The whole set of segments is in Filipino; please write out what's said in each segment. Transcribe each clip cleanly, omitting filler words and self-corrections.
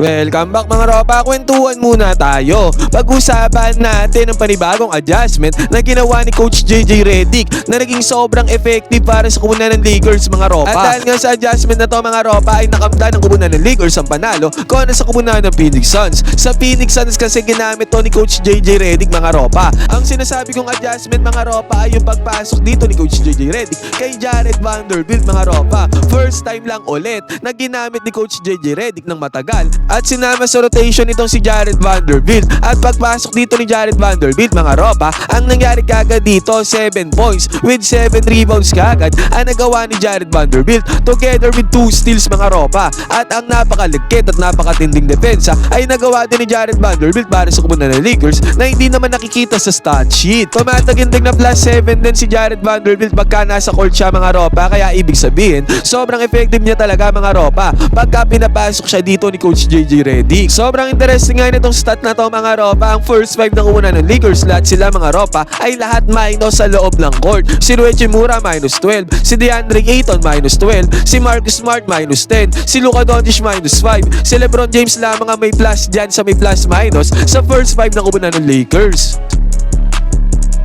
Welcome back mga ropa, kwentuhan muna tayo. Pag-usapan natin ang panibagong adjustment na ginawa ni Coach JJ Redick na naging sobrang effective para sa kubunan ng Lakers mga ropa. At dahil nga sa adjustment na to mga ropa ay nakamtan ng kubunan ng Lakers ang panalo kung sa kubunan ng Phoenix Suns. Sa Phoenix Suns kasi ginamit to ni Coach JJ Redick mga ropa. Ang sinasabi kong adjustment mga ropa ay yung pagpasok dito ni Coach JJ Redick kay Jared Vanderbilt mga ropa. First time lang ulit na ginamit ni Coach JJ Redick ng matagal at sinama sa rotation itong si Jared Vanderbilt. At pagpasok dito ni Jared Vanderbilt mga ropa, ang nangyari kagad dito 7 points with 7 rebounds kagad ang nagawa ni Jared Vanderbilt together with 2 steals mga ropa. At ang napakaligkit at napakatinding depensa ay nagawa din ni Jared Vanderbilt para sa kubunan ng Lakers na hindi naman nakikita sa stat sheet. Tumatagindig na plus 7 din si Jared Vanderbilt pagka nasa court siya mga ropa, kaya ibig sabihin sobrang effective niya talaga mga ropa pagka pinapasok siya dito ni Coach JJ Redick. Sobrang interesting nga nitong stat na to mga ropa. Ang first 5 na kubunan ng Lakers, lahat sila mga ropa ay lahat minus sa loob ng court. Si Rui Hachimura minus 12, si DeAndre Ayton minus 12, si Marcus Smart minus 10, si Luka Doncic minus 5, si LeBron James lamang ang may plus dyan sa may plus minus sa first 5 na kubunan ng Lakers.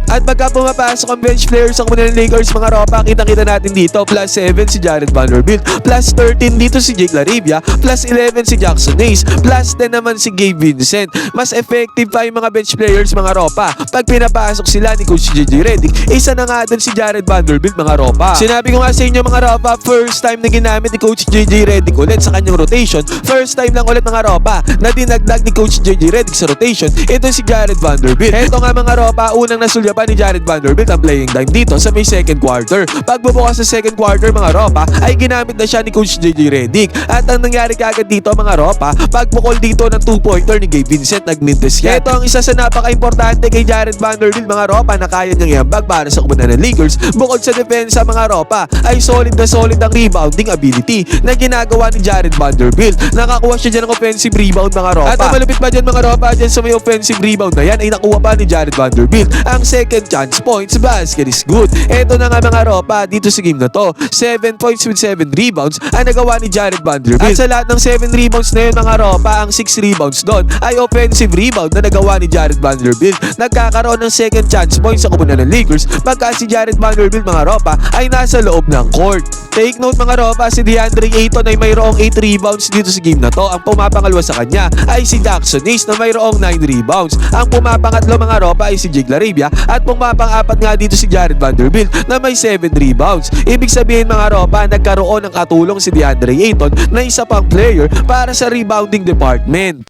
At pagka pumapasok ang bench players sa kubunan ng Lakers mga ropa, kitang-kita natin dito plus 7 si Jared Vanderbilt, plus 13 dito si Jake LaRavia, plus 11 si Jackson Hayes, plus 10 naman si Gabe Vincent. Mas effective pa yung mga bench players mga ropa pag pinapasok sila ni Coach JJ Redick. Isa na nga dun si Jared Vanderbilt mga ropa. Sinabi ko nga sa inyo mga ropa, first time na ginamit ni Coach JJ Redick ulit sa kanyang rotation. First time lang ulit mga ropa na dinagdag ni Coach JJ Redick sa rotation ito si Jared Vanderbilt. Ito nga mga ropa, unang nasulya ni Jared Vanderbilt ang playing time dito sa may second quarter. Pagbubukas sa second quarter mga ropa ay ginamit na siya ni Coach JJ Redick. At ang nangyari kagad dito mga ropa, pagpukol dito ng 2-pointer ni Gabe Vincent, nag-mintes yan. Ito ang isa sa napaka-importante kay Jared Vanderbilt mga ropa na kaya niyang iambag para sa kubunan ng Lakers. Bukod sa depensa mga ropa ay solid na solid ang rebounding ability na ginagawa ni Jared Vanderbilt. Nakakuha siya dyan ng offensive rebound mga ropa. At ang malupit pa dyan mga ropa, dyan sa may offensive rebound na yan ay nakuha pa ni Jared Vanderbilt ang second chance points. Basket is good. Ito na nga mga ropa dito sa game na to, 7 points with 7 rebounds ang nagawa ni Jared Vanderbilt. At sa lahat ng 7 rebounds na yun mga ropa, ang 6 rebounds doon ay offensive rebound na nagawa ni Jared Vanderbilt. Nagkakaroon ng second chance points sa kubunan ng Lakers pagka si Jared Vanderbilt mga ropa ay nasa loob ng court. Take note mga ropa, si DeAndre Ayton ay mayroong 8 rebounds dito sa game na to. Ang pumapangalawa sa kanya ay si Jackson Hayes na mayroong 9 rebounds. Ang pumapangatlo mga ropa ay si Jake LaRavia at pumapang-apat nga dito si Jared Vanderbilt na may 7 rebounds. Ibig sabihin mga ropa, nagkaroon ng katulong si DeAndre Ayton na isa pang player para sa rebounding department.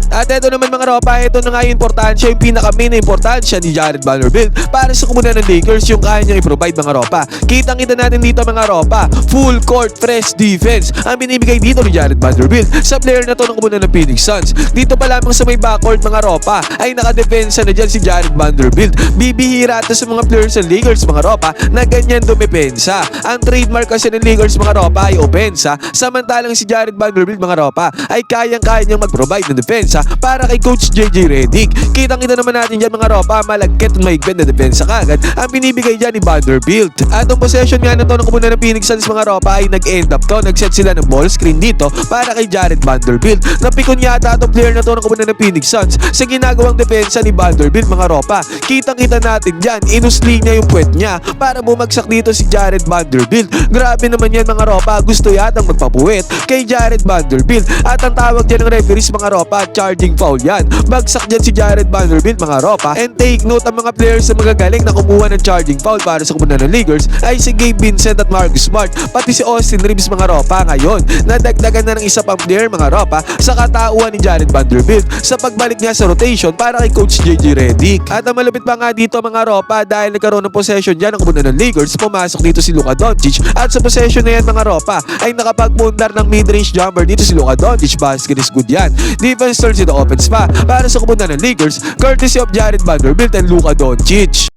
At ito naman mga ropa, ito na nga yung importansya, yung pinaka-main na importansya ni Jared Vanderbilt para sa kubunan ng Lakers, yung kaya niyang i-provide mga ropa. Kitang-kita natin dito mga ropa, full court press defense ang binibigay dito ni Jared Vanderbilt sa player na to ng kubunan ng Phoenix Suns. Dito pa lamang sa may backcourt mga ropa ay nakadepensa na dyan si Jared Vanderbilt. Bibihira ito sa mga players ng Lakers mga ropa na ganyan dumepensa. Ang trademark kasi ng Lakers mga ropa ay opensa, samantalang si Jared Vanderbilt mga ropa ay kayang-kaya niyang mag-provide ng depensa para kay Coach JJ Redick. Kitang-kita naman natin dyan mga ropa, malagkit at mahigpit na depensa kagad ang binibigay dyan ni Vanderbilt. At ang possession nga na to ng kubunan ng Phoenix Suns mga ropa ay nag-end up to, nag-set sila ng ball screen dito para kay Jared Vanderbilt. Napikon yata itong player na to ng kubunan ng Phoenix Suns sa ginagawang depensa ni Vanderbilt mga ropa. Kitang-kita natin dyan, inusli niya yung puwet niya para bumagsak dito si Jared Vanderbilt. Grabe naman yan mga ropa, gusto yatang magpapuwet kay Jared Vanderbilt. At ang tawag dyan ng referees mga ropa, charging foul yan. Bagsak dyan si Jared Vanderbilt mga ropa. And take note, ang mga players na magagaling na kumuha ng charging foul para sa kubunan ng Lakers ay si Gabe Vincent at Marcus Smart, pati si Austin Reeves mga ropa. Ngayon, nadagdagan na ng isa pang player mga ropa sa katauhan ni Jared Vanderbilt sa pagbalik niya sa rotation para kay Coach JJ Redick. At ang malupit pa nga dito mga ropa, dahil nagkaroon ng possession dyan ng kubunan ng Lakers, pumasok dito si Luka Doncic. At sa possession na yan mga ropa ay nakapagpundar ng mid-range jumper dito si Luka Doncic. Basket is good yan. Defense turns into offense pa para sa kubunan ng Lakers, courtesy of Jared Vanderbilt and Luka Doncic.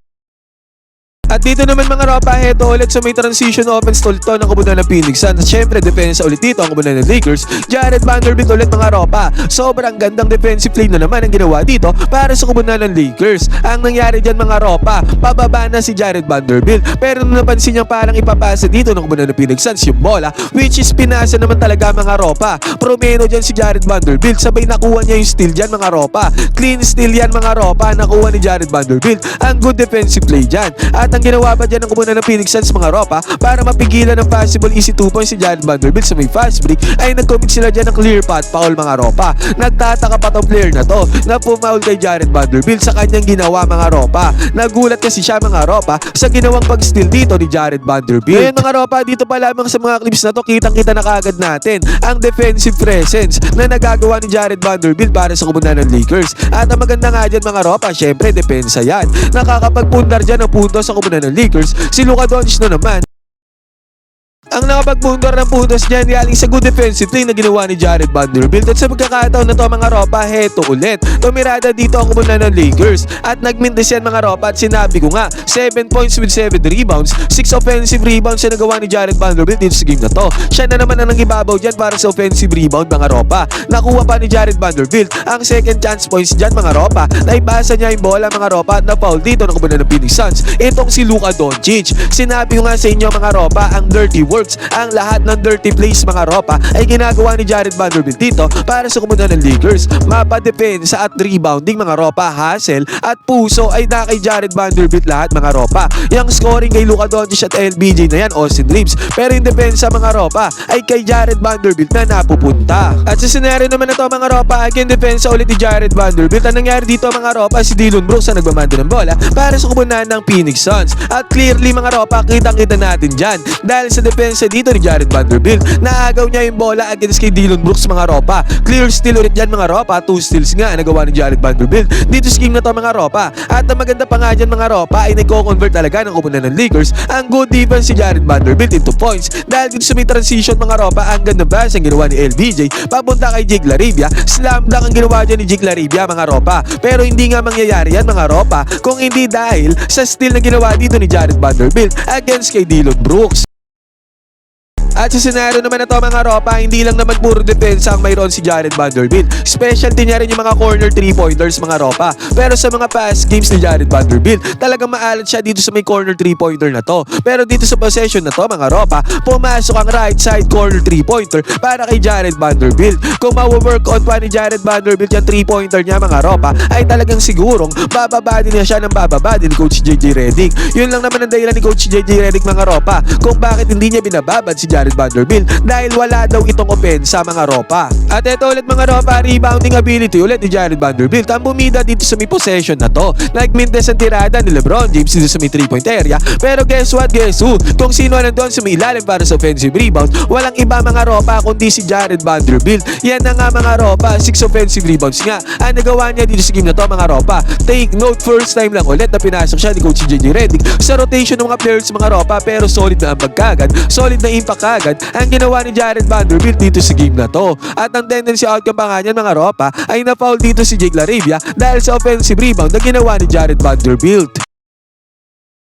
At dito naman mga ropa, heto ulit sa may transition offense to ng komunidad ng Phoenix Suns. At syempre, depensa ulit dito ang komunidad ng Lakers. Jared Vanderbilt ulit mga ropa. Sobrang gandang defensive play na naman ang ginawa dito para sa komunidad ng Lakers. Ang nangyari dyan mga ropa, pababa na si Jared Vanderbilt. Pero nung napansin niya parang ipapasa dito ng komunidad ng Phoenix Suns yung bola, which is pinasa naman talaga mga ropa. Promeno dyan si Jared Vanderbilt. Sabay nakuha niya yung steal dyan mga ropa. Clean steal yan mga ropa. Nakuha ni Jared Vanderbilt. Ang good defensive play dyan. At ang ginawa pa dyan ng komunidad ng Phoenix Suns mga ropa para mapigilan ng possible easy 2 points si Jared Vanderbilt sa may fast break ay nag-commit sila dyan ng clear path foul mga ropa. Nagtataka pa tong player na to na pumaul kay Jared Vanderbilt sa kanyang ginawa mga ropa. Nagulat kasi siya mga ropa sa ginawang pag-steal dito ni Jared Vanderbilt. Ngayon mga ropa, dito pa lamang sa mga clips na to kitang-kita na kagad natin ang defensive presence na nagagawa ni Jared Vanderbilt para sa komunidad ng Lakers. At ang maganda nga dyan mga ropa, syempre depensa yan. Nakakapagpundar dyan ng puntos sa komunidad ng Lakers. Si Luka Doncic na naman ang nakapagpundar ng puntos dyan galing sa good defensive play na ginawa ni Jared Vanderbilt. At sa pagkakataon na to mga ropa, heto ulit. Tumirada dito ang komunidad ng Lakers at nagmintis yan mga ropa at sinabi ko nga 7 points with 7 rebounds, 6 offensive rebounds na nagawa ni Jared Vanderbilt dito sa game na to. Siya na naman ang nangibabaw dyan para sa offensive rebound mga ropa. Nakuha pa ni Jared Vanderbilt ang second chance points dyan mga ropa. Naibasa niya yung bola mga ropa at na-foul dito ng komunidad ng Phoenix Suns. Itong si Luka Doncic. Sinabi ko nga sa inyo mga ropa, ang dirty work, ang lahat ng dirty plays mga ropa ay ginagawa ni Jared Vanderbilt dito para sa komunidad ng Lakers. Mapadepensa at rebounding mga ropa, hustle at puso ay na kay Jared Vanderbilt lahat mga ropa. Yung scoring kay Luka Doncic at LBJ na yan, Austin Reeves. Pero yung depensa mga ropa ay kay Jared Vanderbilt na napupunta. At sa scenario naman na to mga ropa, again depensa ulit ni Jared Vanderbilt. Ang nangyari dito mga ropa, si Dillon Brooks ang nagmamando ng bola para sa komunidad ng Phoenix Suns. At clearly mga ropa, kitang-kita natin dyan dahil sa depensa dito ni Jared Vanderbilt. Naagaw niya yung bola against kay Dillon Brooks mga ropa. Clear steal ulit dyan mga ropa. 2 steals nga nagawa ni Jared Vanderbilt dito sa game na to mga ropa. At ang maganda pa nga dyan mga ropa ay nagko-convert talaga ng komunidad ng Lakers ang good defense si Jared Vanderbilt into points dahil dito sa may transition mga ropa. Ang ganda ba ang ginawa ni LBJ papunta kay Jake LaRavia. Slam dunk ang ginawa dyan ni Jake LaRavia mga ropa. Pero hindi nga mangyayari yan mga ropa kung hindi dahil sa steal na ginawa dito ni Jared Vanderbilt against kay Dillon Brooks. At sa senaryo naman na to mga ropa, hindi lang naman puro depensa ang mayroon si Jared Vanderbilt. Specialty niya rin yung mga corner 3-pointers mga ropa. Pero sa mga past games ni Jared Vanderbilt, talagang maalat siya dito sa may corner 3-pointer na to. Pero dito sa possession na to mga ropa, pumasok ang right side corner 3-pointer para kay Jared Vanderbilt. Kung ma-work on pa ni Jared Vanderbilt yung 3-pointer niya mga ropa, ay talagang sigurong bababadi niya siya ng bababadi ni Coach JJ Redick. Yun lang naman ang dahilan ni Coach JJ Redick mga ropa kung bakit hindi niya binababad si Jared Vanderbilt dahil wala daw itong opensa mga ropa. At ito ulit mga ropa, rebounding ability ulit ni Jared Vanderbilt ang bumida dito sa may possession na to. Nagmintes ang tirada ni LeBron James dito sa may 3-point area. Pero guess what, guess who? Kung sino nandun sa may ilalim para sa offensive rebound, walang iba mga ropa kundi si Jared Vanderbilt. Yan na nga mga ropa, 6 offensive rebounds nga ang nagawa niya dito sa game na to mga ropa. Take note, first time lang ulit na pinasok siya ni Coach JJ Redick sa rotation ng mga players mga ropa, pero solid na ang pagkagad, solid na impact agad ang ginawa ni Jared Vanderbilt dito sa game na to. At ang tendency outcome pa nga niyan mga ropa ay na-foul dito si Jake LaRavia dahil sa offensive rebound na ginawa ni Jared Vanderbilt.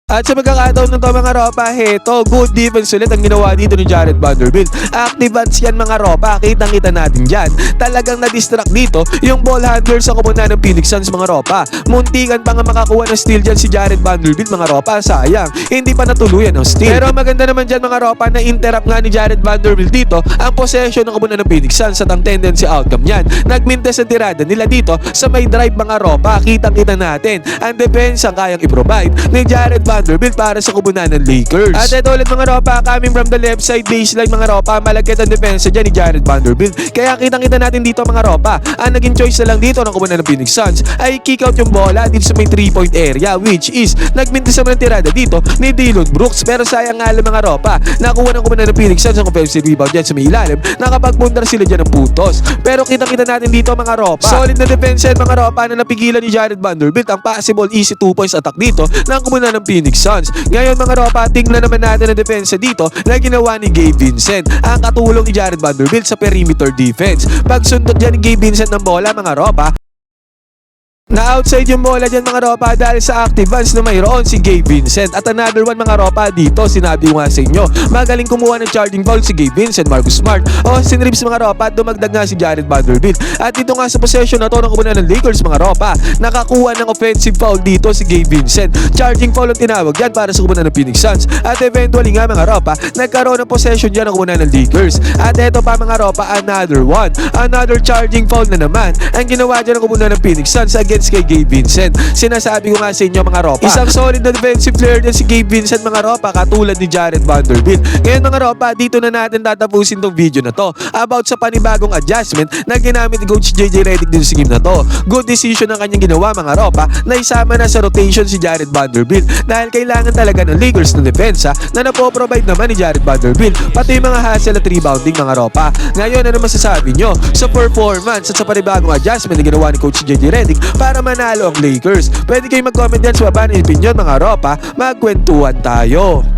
At sa magkakataon ng to mga ropa, heto, good defense ulit ang ginawa dito ni Jared Vanderbilt. Active hands yan mga ropa, kitang-kita natin dyan. Talagang na-distract dito yung ball handler sa komunidad ng Phoenix Suns mga ropa. Muntikan pa nga makakuha ng steal dyan si Jared Vanderbilt mga ropa, sayang, hindi pa natuluyan ng steal. Pero maganda naman dyan mga ropa na interrupt nga ni Jared Vanderbilt dito ang possession ng komunidad ng Phoenix Suns at ang tendency outcome yan. Nagmintes ang tirada nila dito sa may drive mga ropa, kitang-kita natin ang depensa ang kayang i-provide ni Jared Vanderbilt para sa komunidad ng Lakers. At ito ulit mga ropa, coming from the left side baseline mga ropa, malagkit ang depensa dyan ni Jared Vanderbilt. Kaya kitang-kita natin dito mga ropa, ang naging choice na lang dito ng komunidad ng Phoenix Suns ay kick out yung bola dito sa may 3-point area, which is nagmintis naman ang tirada dito ni Dillon Brooks. Pero sayang nga lang mga ropa, nakuha ng komunidad ng Phoenix Suns ang offensive rebound dyan sa may ilalim, nakapagpundar sila dyan ng putos. Pero kitang-kita natin dito mga ropa, solid na depensa mga ropa na napigilan ni Jared Vanderbilt ang possible easy 2 points attack dito ng komunidad ng Phoenix Suns. Ngayon mga ropa, tingnan naman natin ang depensa dito na ginawa ni Gabe Vincent, ang katulong ni Jared Vanderbilt sa perimeter defense. Pagsundot dyan ni Gabe Vincent ng bola mga ropa, Na outside yung bola dyan mga ropa dahil sa active runs na mayroon si Gabe Vincent. At another one mga ropa dito, sinabi ko nga sa inyo, magaling kumuha ng charging foul si Gabe Vincent, Marcus Smart, Austin Reeves mga ropa, at dumagdag nga si Jared Vanderbilt. At dito nga sa possession na to ng kubunan ng Lakers mga ropa, nakakuha ng offensive foul dito si Gabe Vincent. Charging foul ang tinawag dyan para sa kubunan ng Phoenix Suns. At eventually nga mga ropa, nagkaroon ng possession dyan ng kubunan ng Lakers. At eto pa mga ropa, another one. Another charging foul na naman ang ginawa dyan ng kubunan ng Phoenix Suns against kay Gabe Vincent. Sinasabi ko nga sa inyo mga ropa, isang solid na defensive player din si Gabe Vincent mga ropa, katulad ni Jared Vanderbilt. Ngayon mga ropa, dito na natin tatapusin tong video na to about sa panibagong adjustment na ginamit ni Coach JJ Redick dito sa game na to. Good decision ang kanyang ginawa mga ropa na isama na sa rotation si Jared Vanderbilt dahil kailangan talaga ng Lakers ng depensa na napoprovide naman ni Jared Vanderbilt, pati yung mga hustle at rebounding mga ropa. Ngayon ano masasabi nyo sa performance at sa panibagong adjustment na ginawa ni Coach JJ Redick para manalo ang Lakers? Pwede kayo mag-comment dyan sa baba ng opinion mga ropa, magkwentuhan tayo.